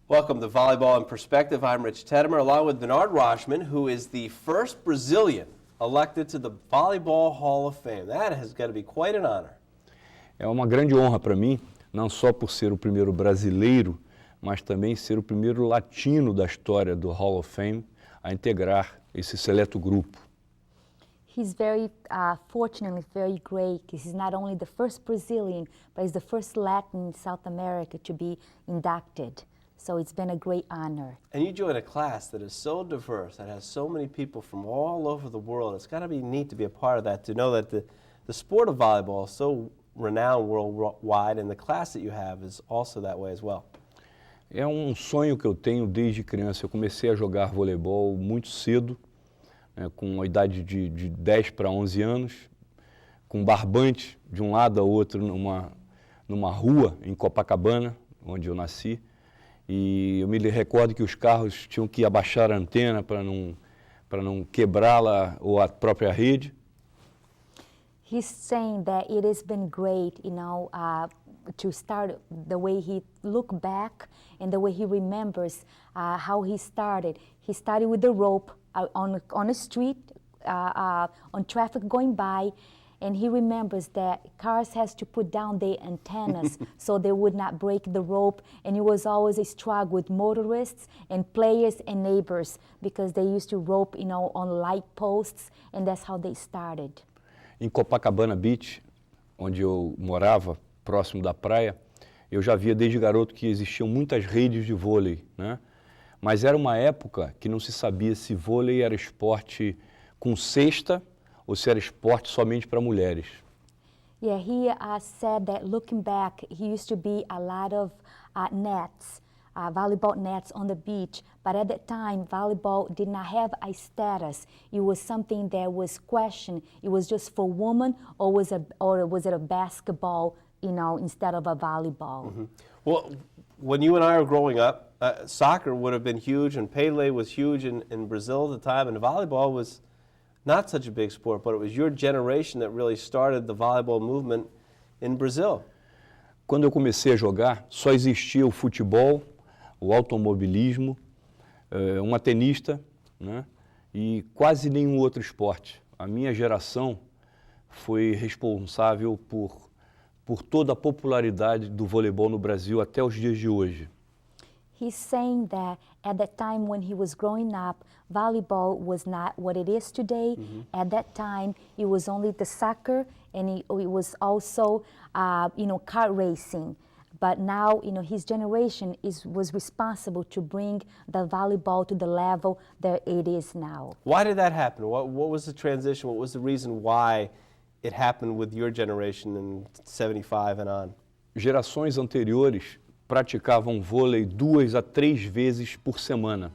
Welcome to Volleyball in Perspective. I'm Rich Teddemer, along with Bernard Rajzman, who is the first Brazilian elected to the Volleyball Hall of Fame. That has got to be quite an honor. É uma grande honra para mim, não só por ser o primeiro brasileiro, mas também ser o primeiro latino da história do Hall of Fame a integrar esse seleto grupo. He's very, fortunately, very great because he's not only the first Brazilian, but he's the first Latin in South America to be inducted. So it's been a great honor. And you join a class that is so diverse, that has so many people from all over the world. It's got to be neat to be a part of that, to know that the sport of volleyball is so renowned worldwide, and the class that you have is also that way as well. É um sonho que eu tenho desde criança. Eu comecei a jogar voleibol muito cedo, com a idade de 10 para 11 anos, com barbante de um lado a outro numa rua em Copacabana, onde eu nasci. E eu me recordo que os carros tinham que abaixar a antena para não quebrá-la ou a própria rede. He's saying that it has been great, to start the way he look back and the way he remembers how he started. He started with the rope on a street, on traffic going by, and he remembers that cars has to put down their antennas so they would not break the rope, and it was always a struggle with motorists and players and neighbors because they used to rope, on light posts, and that's how they started. Em Copacabana Beach, onde eu morava, próximo da praia, eu já via desde garoto que existiam muitas redes de vôlei, né? Mas era uma época que não se sabia se vôlei era esporte com cesta ou se era esporte somente para mulheres. Yeah, he said that looking back, he used to be a lot of nets, volleyball nets on the beach, but at that time, volleyball did not have a status. It was something that was questioned. It was just for women, or was it a basketball, instead of a volleyball? Mm-hmm. Well, when you and I were growing up, soccer would have been huge, and Pele was huge in Brazil at the time, and volleyball was not such a big sport, but it was your generation that really started the volleyball movement in Brazil. Quando eu comecei a jogar, só existia o futebol, o automobilismo, uma tenista, né? E quase nenhum outro esporte. A minha geração foi responsável por toda a popularidade do voleibol no Brasil até os dias de hoje. He's saying that at that time when he was growing up, volleyball was not what it is today. Mm-hmm. At that time, it was only the soccer, and it was also, kart racing. But now, his generation was responsible to bring the volleyball to the level that it is now. Why did that happen? What was the transition? What was the reason why it happened with your generation in 75 and on? Gerações anteriores praticavam vôlei 2 a 3 vezes por semana.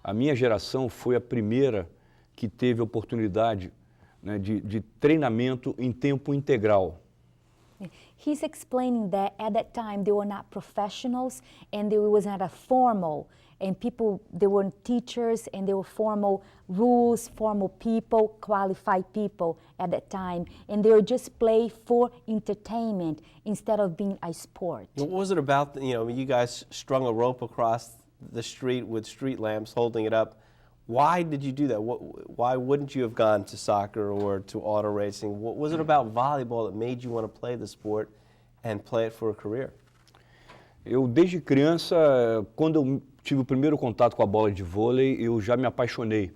A minha geração foi a primeira que teve oportunidade, né, de treinamento em tempo integral. He's explaining that at that time they were not professionals and there was not a formal, and they weren't teachers and they were formal rules, formal people, qualified people at that time, and they would just play for entertainment instead of being a sport. What was it about, you guys strung a rope across the street with street lamps holding it up? Why did you do that? Why wouldn't you have gone to soccer or to auto racing? What was it about volleyball that made you want to play the sport and play it for a career? Eu, desde criança, quando eu tive o primeiro contato com a bola de vôlei, eu já me apaixonei.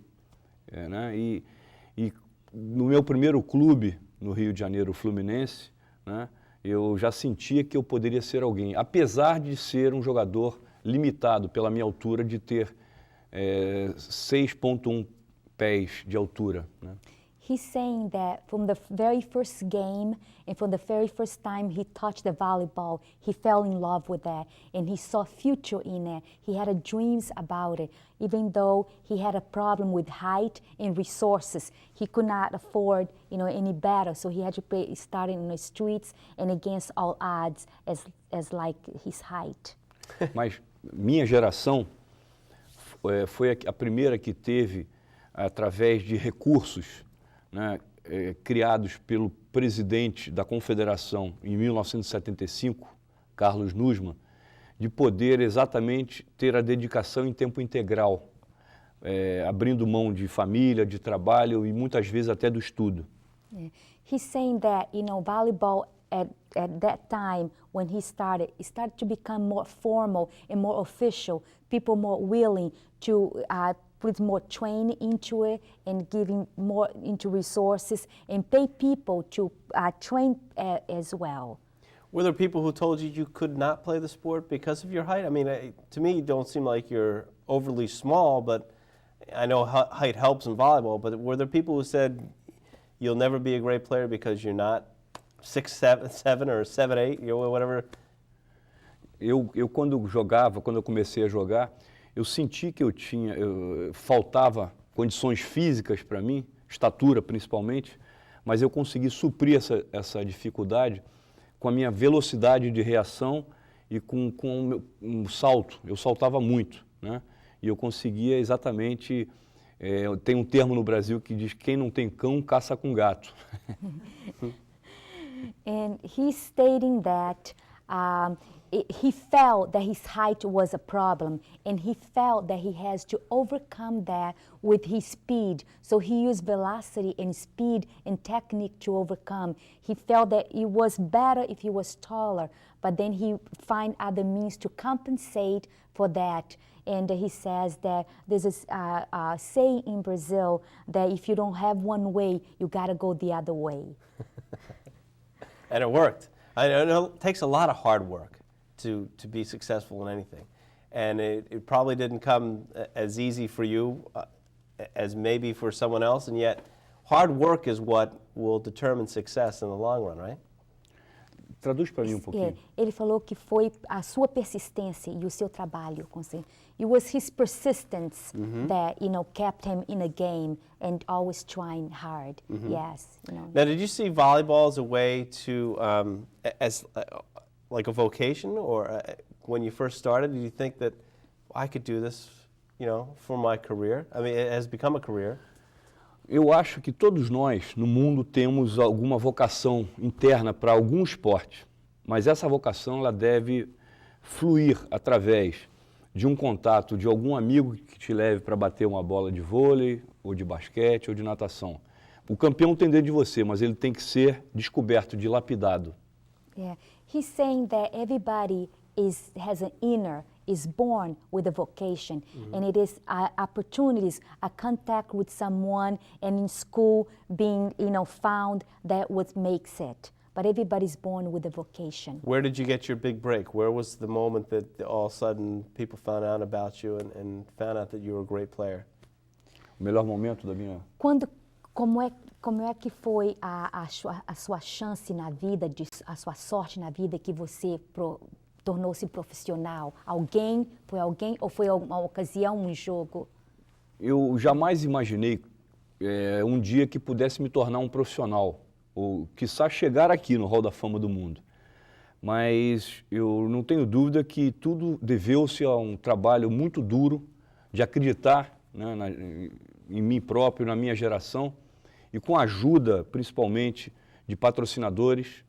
Né? E no meu primeiro clube, no Rio de Janeiro, o Fluminense, né, eu já sentia que eu poderia ser alguém, apesar de ser um jogador limitado pela minha altura, de ter 6,1 pés de altura, né? He's saying that from the very first game and from the very first time he touched the volleyball, he fell in love with that and he saw future in it. He had dreams about it. Even though he had a problem with height and resources, he could not afford, any better. So he had to play starting in the streets and against all odds as like his height. Mas minha geração foi a primeira que teve, através de recursos, né, criados pelo presidente da Confederação em 1975, Carlos Rajzman, de poder exatamente ter a dedicação em tempo integral, abrindo mão de família, de trabalho e muitas vezes até do estudo. Yeah. He's saying that, volleyball at that time when he started, it started to become more formal and more official. People more willing to put more training into it and giving more into resources and pay people to train as well. Were there people who told you you could not play the sport because of your height? I mean, to me, you don't seem like you're overly small, but I know height helps in volleyball, but were there people who said you'll never be a great player because you're not 6'7" or 7'8", whatever? Eu quando eu comecei a jogar, eu senti que faltava condições físicas para mim, estatura principalmente, mas eu consegui suprir essa dificuldade com a minha velocidade de reação e com um salto. Eu saltava muito, né? E eu conseguia exatamente... tem um termo no Brasil que diz: quem não tem cão, caça com gato. And he's stating that he felt that his height was a problem, and he felt that he has to overcome that with his speed. So he used velocity and speed and technique to overcome. He felt that it was better if he was taller, but then he find other means to compensate for that. And he says that there's a saying in Brazil that if you don't have one way, you gotta go the other way. And it worked. I know it takes a lot of hard work to be successful in anything. And it probably didn't come as easy for you as maybe for someone else, and yet hard work is what will determine success in the long run, right? Traduz para mim pouquinho. Ele falou que foi a sua persistência e o seu trabalho. It was his persistence that kept him in a game and always trying hard. Yes. Now, did you see volleyball as a way to, as like a vocation, or when you first started, did you think that I could do this, for my career? I mean, it has become a career. Eu acho que todos nós, no mundo, temos alguma vocação interna para algum esporte, mas essa vocação ela deve fluir através de um contato de algum amigo que te leve para bater uma bola de vôlei, ou de basquete, ou de natação. O campeão tem dentro de você, mas ele tem que ser descoberto, dilapidado. Yeah, he's saying that everybody has an inner, is born with a vocation, and it is opportunities, a contact with someone, and in school being, found that what makes it. But everybody's born with a vocation. Where did you get your big break? Where was the moment that all of a sudden people found out about you and found out that you were a great player? O melhor momento da minha... Como é que foi a sua chance na vida, a sua sorte na vida que você tornou-se profissional? Foi alguém ou foi uma ocasião, um jogo? Eu jamais imaginei um dia que pudesse me tornar um profissional, ou quiçá chegar aqui no Hall da Fama do Mundo. Mas eu não tenho dúvida que tudo deveu-se a um trabalho muito duro de acreditar, né, em mim próprio, na minha geração, e com a ajuda, principalmente, de patrocinadores,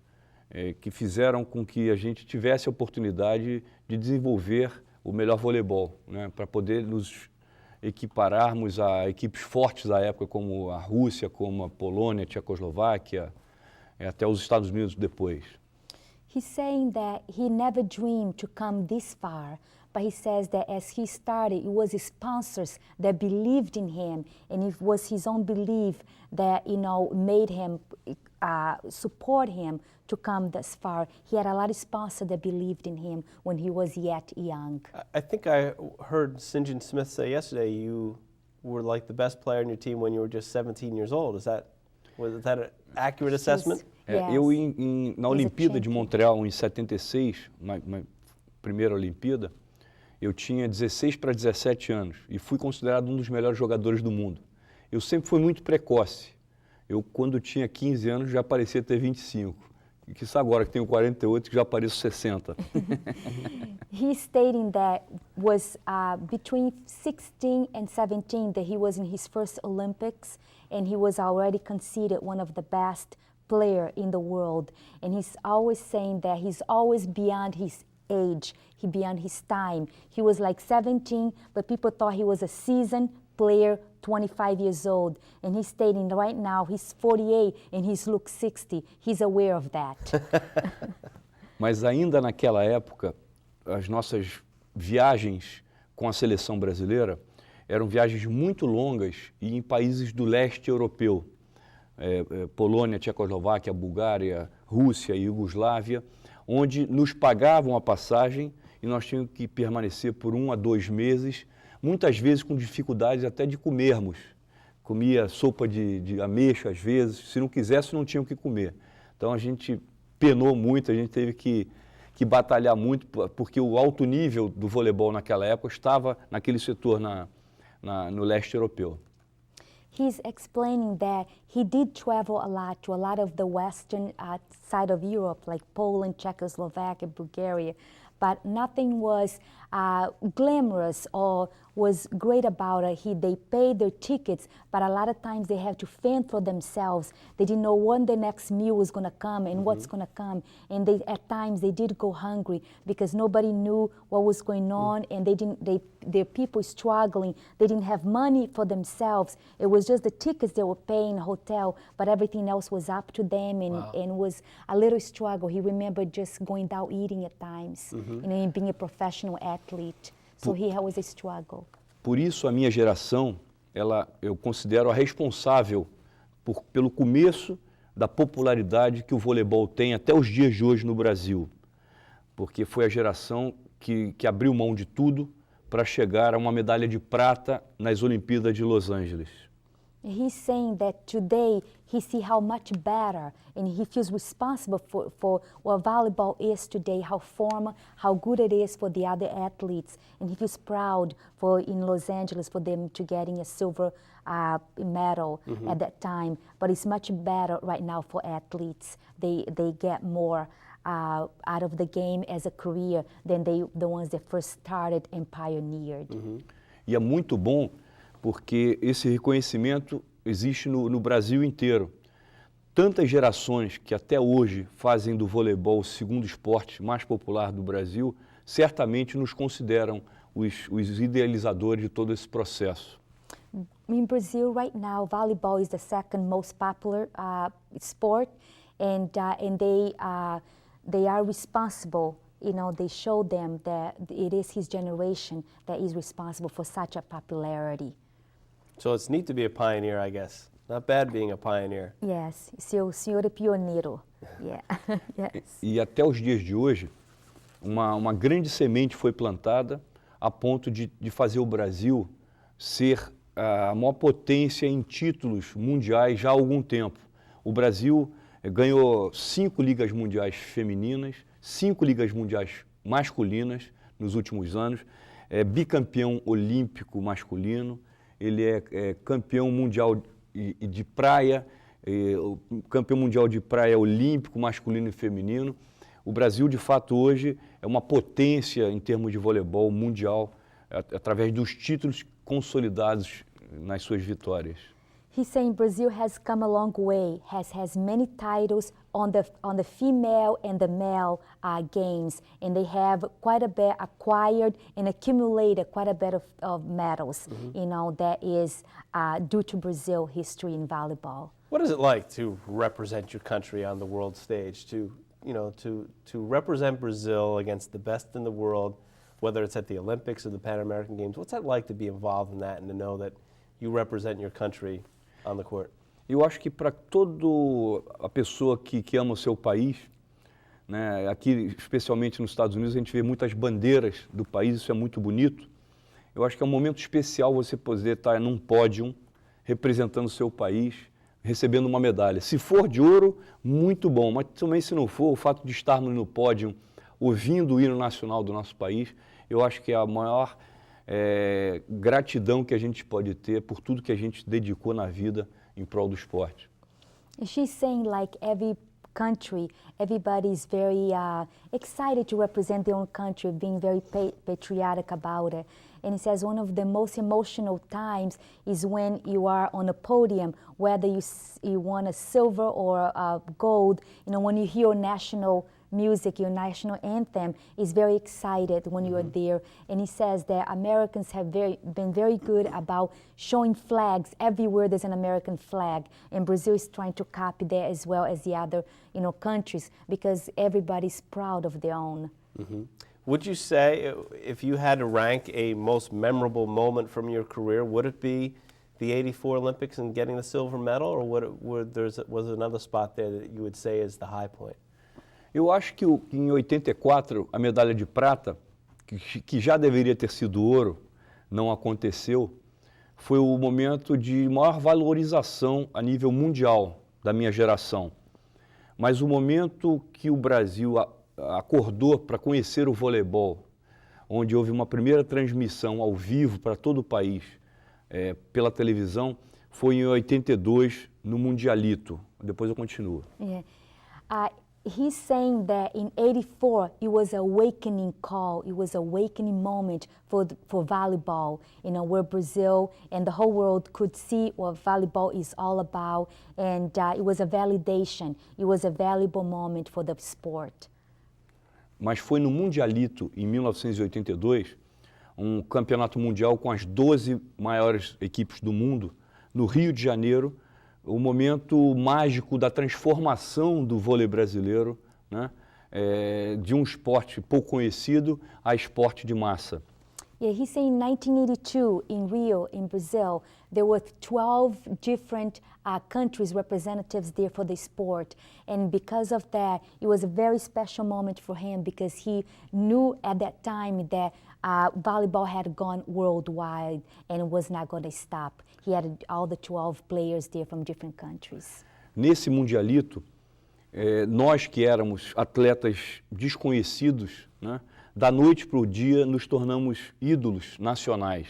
que fizeram com que a gente tivesse a oportunidade de desenvolver o melhor voleibol, né, para poder nos equipararmos a equipes fortes da época, como a Rússia, como a Polônia, a Tchecoslováquia, até os Estados Unidos depois. He's saying that he never dreamed to come this far, but he says that as he started, it was his sponsors that believed in him, and it was his own belief that, made him support him to come this far. He had a lot of sponsors that believed in him when he was yet young. I think I heard St. John Smith say yesterday you were like the best player in your team when you were just 17 years old. Was that an accurate assessment? Yes. Eu, na Olimpíada de Montreal, em 76, na primeira Olimpíada, eu tinha 16 para 17 anos e fui considerado um dos melhores jogadores do mundo. Eu sempre fui muito precoce. Eu, quando tinha 15 anos, já parecia ter 25. E que agora que tenho 48, que já pareço 60. He's stating that was between 16 and 17 that he was in his first Olympics, and he was already considered one of the best player in the world. And he's always saying that he's always beyond his age. He beyond his time. He was like 17, but people thought he was a seasoned player, 25 years old. And he's stating right now he's 48 and he looks 60. He's aware of that. Mas ainda naquela época, as nossas viagens com a seleção brasileira eram viagens muito longas e em países do leste europeu. Polônia, Tchecoslováquia, Bulgária, Rússia e Iugoslávia, onde nos pagavam a passagem e nós tínhamos que permanecer por 1 a 2 meses, muitas vezes com dificuldades até de comermos. Comia sopa de ameixa às vezes, se não quisesse não tinha o que comer. Então a gente penou muito, a gente teve que batalhar muito, porque o alto nível do voleibol naquela época estava naquele setor no leste europeu. He's explaining that he did travel a lot of the western side of Europe, like Poland, Czechoslovakia, Bulgaria, but nothing was glamorous or was great about it. They paid their tickets, but a lot of times they have to fend for themselves. They didn't know when the next meal was going to come and what's going to come. And at times they did go hungry because nobody knew what was going on, and their people struggling. They didn't have money for themselves. It was just the tickets they were paying, hotel, but everything else was up to them, and was a little struggle. He remembered just going out eating at times, and being a professional athlete. So he was a struggle. Por isso, a minha geração, eu considero a responsável pelo começo da popularidade que o voleibol tem até os dias de hoje no Brasil. Porque foi a geração que abriu mão de tudo para chegar a uma medalha de prata nas Olimpíadas de Los Angeles. He's saying that today he sees how much better, and he feels responsible for what volleyball is today, how good it is for the other athletes, and he feels proud in Los Angeles for them to getting a silver medal at that time. But it's much better right now for athletes. They get more out of the game as a career than the ones that first started and pioneered. E é muito bom porque esse reconhecimento existe no Brasil inteiro. Tantas gerações que até hoje fazem do voleibol o segundo esporte mais popular do Brasil, certamente nos consideram os idealizadores de todo esse processo. In Brazil right now, volleyball is the second most popular sport, and they are responsible. You know, they show them that it is his generation that is responsible for such a popularity. So it's neat to be a pioneer, I guess. Not bad being a pioneer. Yes, o senhor é pioneiro. Yeah. Yes. E até os dias de hoje, uma grande semente foi plantada a ponto de fazer o Brasil ser a maior potência em títulos mundiais já há algum tempo. O Brasil ganhou 5 ligas mundiais femininas, 5 ligas mundiais masculinas nos últimos anos, é bicampeão olímpico masculino, ele é campeão mundial de praia, campeão mundial de praia olímpico masculino e feminino. O Brasil, de fato, hoje é uma potência em termos de voleibol mundial, através dos títulos consolidados nas suas vitórias. He's saying Brazil has come a long way, has many titles on the female and the male games, and they have quite a bit acquired and accumulated quite a bit of medals. You know, that is due to Brazil history in volleyball. What is it like to represent your country on the world stage? To represent Brazil against the best in the world, whether it's at the Olympics or the Pan American Games. What's that like to be involved in that and to know that you represent your country on the court? Eu acho que para toda a pessoa que ama o seu país, né, aqui especialmente nos Estados Unidos a gente vê muitas bandeiras do país, isso é muito bonito. Eu acho que é um momento especial você poder estar num pódio representando o seu país, recebendo uma medalha. Se for de ouro, muito bom, mas também se não for, o fato de estarmos no pódio ouvindo o hino nacional do nosso país, eu acho que é a maior gratidão que a gente pode ter por tudo que a gente dedicou na vida em prol do esporte. She's saying like every country, everybody is very excited to represent their own country, being very patriotic about it. And it says one of the most emotional times is when you are on a podium, whether you won a silver or a gold, you know, when you hear national music, your national anthem, is very excited when you are there. And he says that Americans have been very good about showing flags everywhere there's an American flag. And Brazil is trying to copy that as well as the other, countries, because everybody's proud of their own. Would you say, if you had to rank a most memorable moment from your career, would it be the '84 Olympics and getting the silver medal, or was there another spot there that you would say is the high point? Eu acho que em 84, a medalha de prata, que já deveria ter sido ouro, não aconteceu, foi o momento de maior valorização a nível mundial da minha geração. Mas o momento que o Brasil acordou para conhecer o voleibol, onde houve uma primeira transmissão ao vivo para todo o país, pela televisão, foi em 82, no Mundialito. Depois eu continuo. Yeah. He's saying that in '84, it was an awakening call. It was an awakening moment for volleyball, where Brazil and the whole world could see what volleyball is all about. And it was a validation. It was a valuable moment for the sport. Mas foi no Mundialito, em 1982, um campeonato mundial com as 12 maiores equipes do mundo, no Rio de Janeiro, o momento mágico da transformação do vôlei brasileiro, né, de um esporte pouco conhecido a esporte de massa. Yeah, he said in 1982 in Rio, in Brazil, there were 12 different countries representatives there for the sport. And because of that, it was a very special moment for him because he knew at that time that volleyball had gone worldwide and was not going to stop. He had all the 12 players there from different countries. Nesse Mundialito, nós que éramos atletas desconhecidos, né, da noite para o dia nos tornamos ídolos nacionais.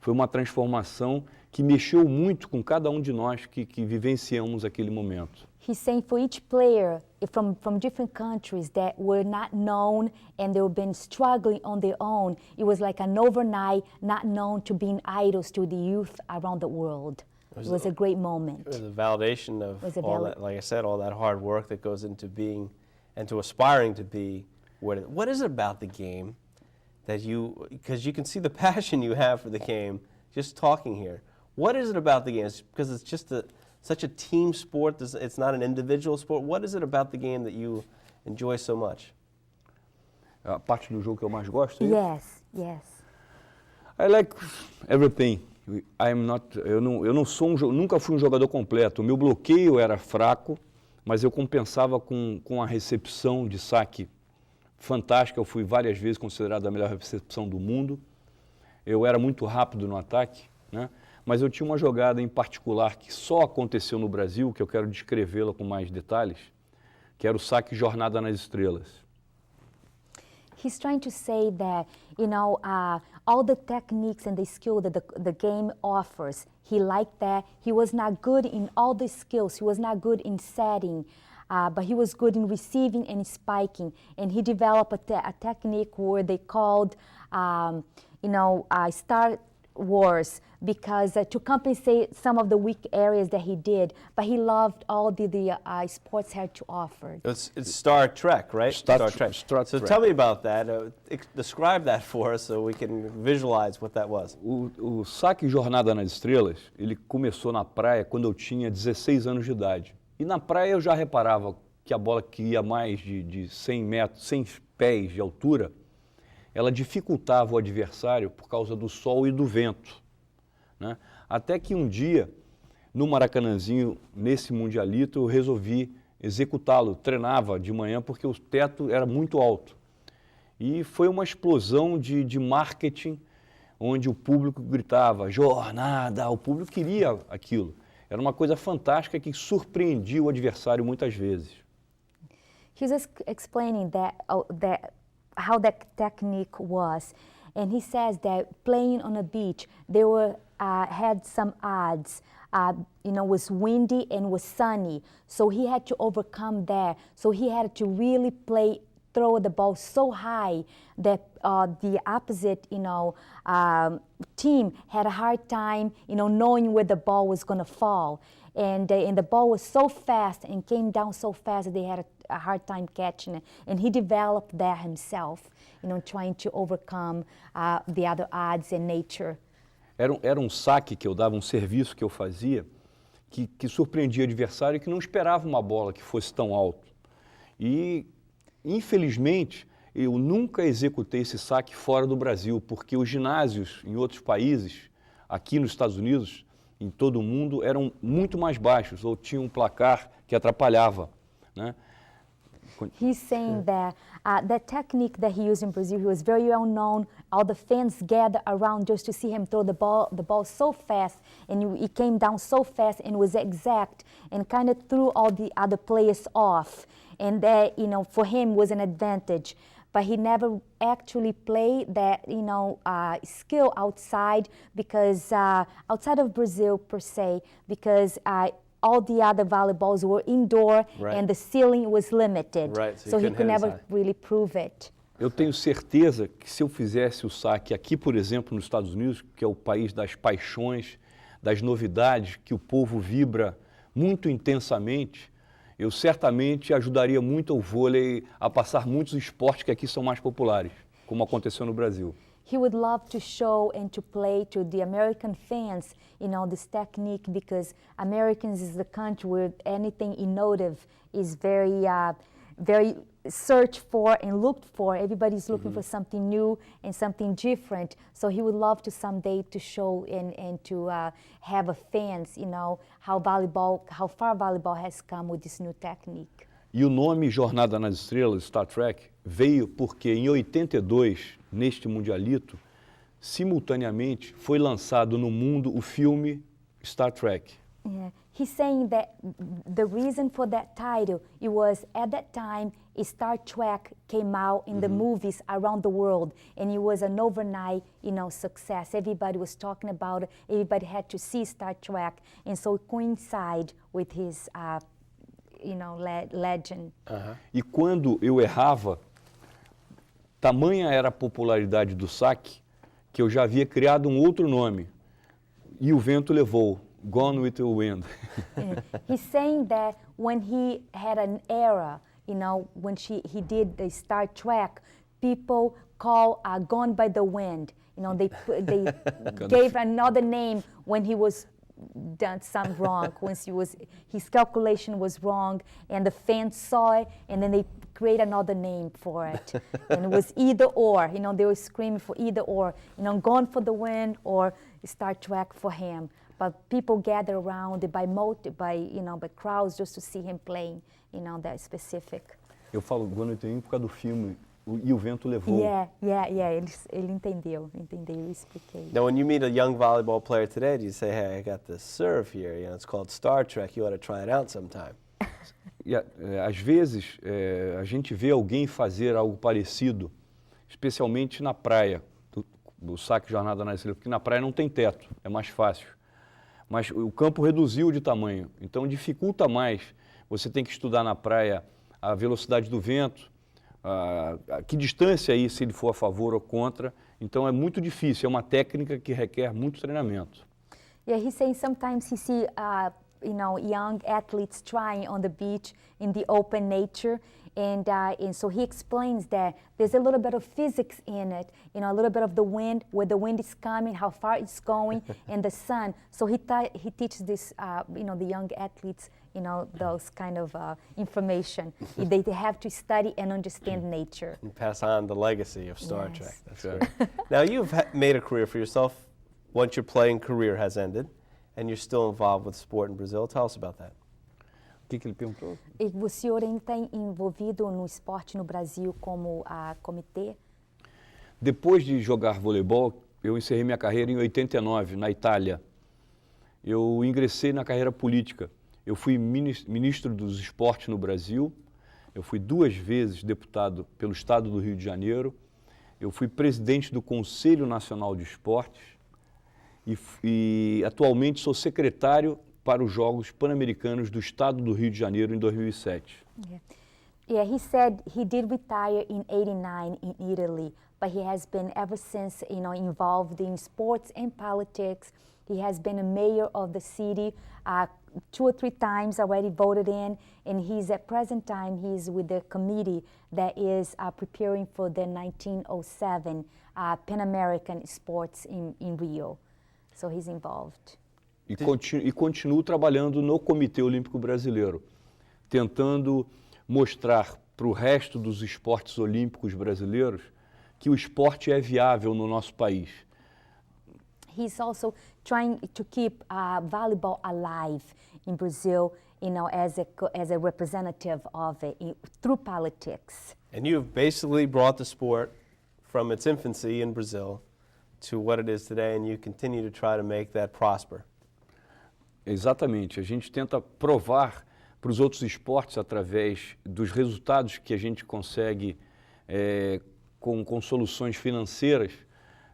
Foi uma transformação que mexeu muito com cada um de nós que vivenciamos aquele momento. He's saying for each player from different countries that were not known and they've been struggling on their own, it was like an overnight not known to being idols to the youth around the world. It was a great moment. It was a validation of all that, like I said, all that hard work that goes into being and to aspiring to be. What is it about the game that because you can see the passion you have for the game just talking here. What is it about the game? Because it's just such a team sport, it's not an individual sport. What is it about the game that you enjoy so much? A parte do jogo que eu mais gosto? Yes, yes. I like everything. Nunca fui um jogador completo. O meu bloqueio era fraco, mas eu compensava com a recepção de saque fantástica. Eu fui várias vezes considerado a melhor recepção do mundo. Eu era muito rápido no ataque, né? Mas eu tinha uma jogada em particular que só aconteceu no Brasil, que eu quero descrevê-la com mais detalhes, que era o saque Jornada nas Estrelas. He's trying to say that, all the techniques and the skill that the game offers, he liked that. He was not good in all the skills. He was not good in setting, but he was good in receiving and spiking. And he developed a technique where they called, Star Wars, because to compensate some of the weak areas that he did, but he loved all the sports had to offer. It's Star Trek, right? Star Trek. So tell me about that. Describe that for us so we can visualize what that was. O saque Jornada nas Estrelas, ele começou na praia quando eu tinha 16 anos de idade. E na praia eu já reparava que a bola que ia mais de 100 metros, 100 pés de altura, ela dificultava o adversário por causa do sol e do vento, né? Até que um dia, no Maracanãzinho, nesse Mundialito, eu resolvi executá-lo. Treinava de manhã porque o teto era muito alto. E foi uma explosão de marketing, onde o público gritava, jornada, o público queria aquilo. Era uma coisa fantástica que surpreendia o adversário muitas vezes. He was explaining how that technique was, and he says that playing on a beach, they had some odds. Was windy and was sunny, so he had to overcome that. So he had to really throw the ball so high that the opposite, team had a hard time, knowing where the ball was going to fall. and the ball was so fast and came down so fast that they had a hard time catching it. And he developed that himself, trying to overcome the other odds in nature. Era saque que eu dava, serviço que eu fazia, que surpreendia o adversário e que não esperava uma bola que fosse tão alto. E, infelizmente, eu nunca executei esse saque fora do Brasil, porque os ginásios em outros países, aqui nos Estados Unidos, em todo o mundo, eram muito mais baixos ou tinham um placar que atrapalhava, né? He's saying that that technique that he used in Brazil, he was very well known. All the fans gathered around just to see him throw the ball so fast, and it came down so fast and was exact, and kind of threw all the other players off. And that, for him was an advantage. But he never actually played that, skill outside because outside of Brazil per se, because all the other volleyballs were indoor, right, and the ceiling was limited. Right, so he could never really prove it. Eu tenho certeza que se eu fizesse o saque aqui, por exemplo, nos Estados Unidos, que é o país das paixões, das novidades, que o povo vibra muito intensamente, eu certamente ajudaria muito o vôlei a passar muitos esportes que aqui são mais populares, como aconteceu no Brasil. He would love to show and to play to the American fans, this technique, because Americans is the country where anything innovative is very, very searched for and looked for. Everybody's looking for something new and something different. So he would love to someday to show and to have a fans, how far volleyball has come with this new technique. E o nome Jornada nas Estrelas, Star Trek, veio porque em 82, neste Mundialito, simultaneamente foi lançado no mundo o filme Star Trek. Yeah. He's saying that the reason for that title, it was at that time Star Trek came out in the movies around the world, and it was an overnight, success. Everybody was talking about it. Everybody had to see Star Trek, and so it coincided with his legend. E quando eu errava, tamanha era a popularidade do saque que eu já havia criado um outro nome. E o vento levou, Gone with the Wind. Yeah. He's saying that when he had an era, when he did the Star Trek, people call Gone by the Wind. They gave another name when he was done some wrong, when his calculation was wrong, and the fans saw it, and then they create another name for it. And it was either or, they were screaming for either or, Gone for the Wind or Star Trek for him. But people gather around by crowds just to see him playing, that specific. Eu falo Gone with the Wind por causa do filme E o Vento Levou. Yeah. Ele entendeu, eu expliquei. Now, when you meet a young volleyball player today, do you say, hey, I got this serve here, it's called Star Trek, you ought to try it out sometime? E, às vezes, a gente vê alguém fazer algo parecido, especialmente na praia, do saque Jornada nas Estrelas, porque na praia não tem teto, é mais fácil. Mas o campo reduziu de tamanho, então dificulta mais. Você tem que estudar na praia a velocidade do vento, a que distância aí, se ele for a favor ou contra. Então é muito difícil, é uma técnica que requer muito treinamento. Yeah, he's saying sometimes he see young athletes trying on the beach in the open nature, and so he explains that there's a little bit of physics in it, a little bit of the wind, where the wind is coming, how far it's going, and the sun. So he teaches this, the young athletes, those kind of information. They have to study and understand nature. And pass on the legacy of Star Yes. Trek. That's Sure. great. Now, you've made a career for yourself once your playing career has ended, and you're still involved with sport in Brazil. Tell us about that. O que ele perguntou? E o senhor está envolvido no esporte no Brasil como comitê? Depois de jogar voleibol, eu encerrei minha carreira em 89, na Itália. Eu ingressei na carreira política. Eu fui ministro dos esportes no Brasil, eu fui 2 vezes deputado pelo Estado do Rio de Janeiro, eu fui presidente do Conselho Nacional de Esportes e atualmente sou secretário para os Jogos Pan-Americanos do Estado do Rio de Janeiro em 2007. Yeah, he said he did retire in 89 in Italy, but he has been ever since, involved in sports and politics. He has been a mayor of the city 2 or 3 times already voted in, and he's at present time he's with the committee that is preparing for the 1907 Pan American Sports in Rio. So he's involved. E continuo trabalhando no Comitê Olímpico Brasileiro, tentando mostrar para o resto dos esportes olímpicos brasileiros que o esporte é viável no nosso país. He's also trying to keep volleyball alive in Brazil, you know, as a representative of it through politics. And you've basically brought the sport from its infancy in Brazil to what it is today, and you continue to try to make that prosper. Exatamente, a gente tenta provar para os outros esportes através dos resultados que a gente consegue com soluções financeiras,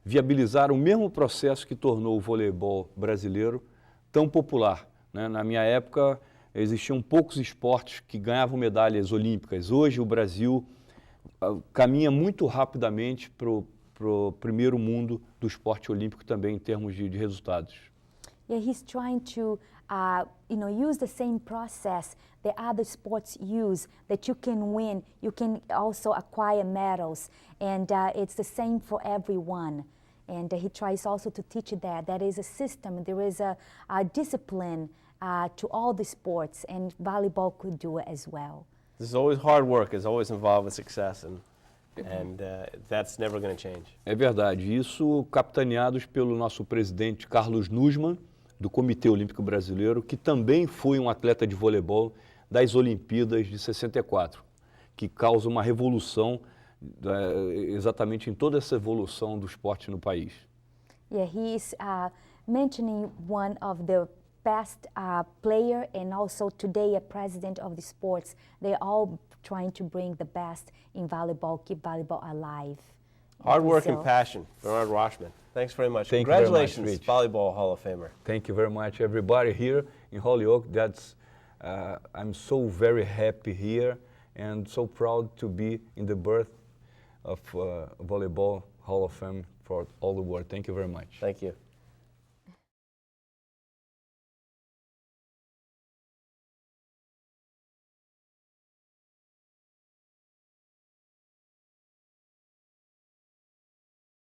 viabilizar o mesmo processo que tornou o voleibol brasileiro tão popular, né? Na minha época, existiam poucos esportes que ganhavam medalhas olímpicas. Hoje, o Brasil caminha muito rapidamente para o primeiro mundo do esporte olímpico também em termos de resultados. Yeah, he's trying to, you know, use the same process that other sports use, that you can win, you can also acquire medals, and it's the same for everyone. And he tries also to teach that there is a system, there is a discipline to all the sports, and volleyball could do it as well. This is always hard work, is always involved with success, and that's never going to change. É verdade, isso capitaneados pelo nosso presidente Carlos Rajzman, do Comitê Olímpico Brasileiro, que também foi um atleta de voleibol das Olimpíadas de 64, que causa uma revolução exatamente em toda essa evolução do esporte no país. Yeah, he's mentioning one of the past player and also today a president of the sports. They're all trying to bring the best in volleyball, keep volleyball alive. Hard work and Brazil. passion, Bernard Rajzman. Thanks very much. Thank you very much, Congratulations, Rich. Volleyball Hall of Famer. Thank you very much, everybody here in Holyoke. I'm so very happy here and so proud to be in the birth of Volleyball Hall of Fame for all the world. Thank you very much. Thank you.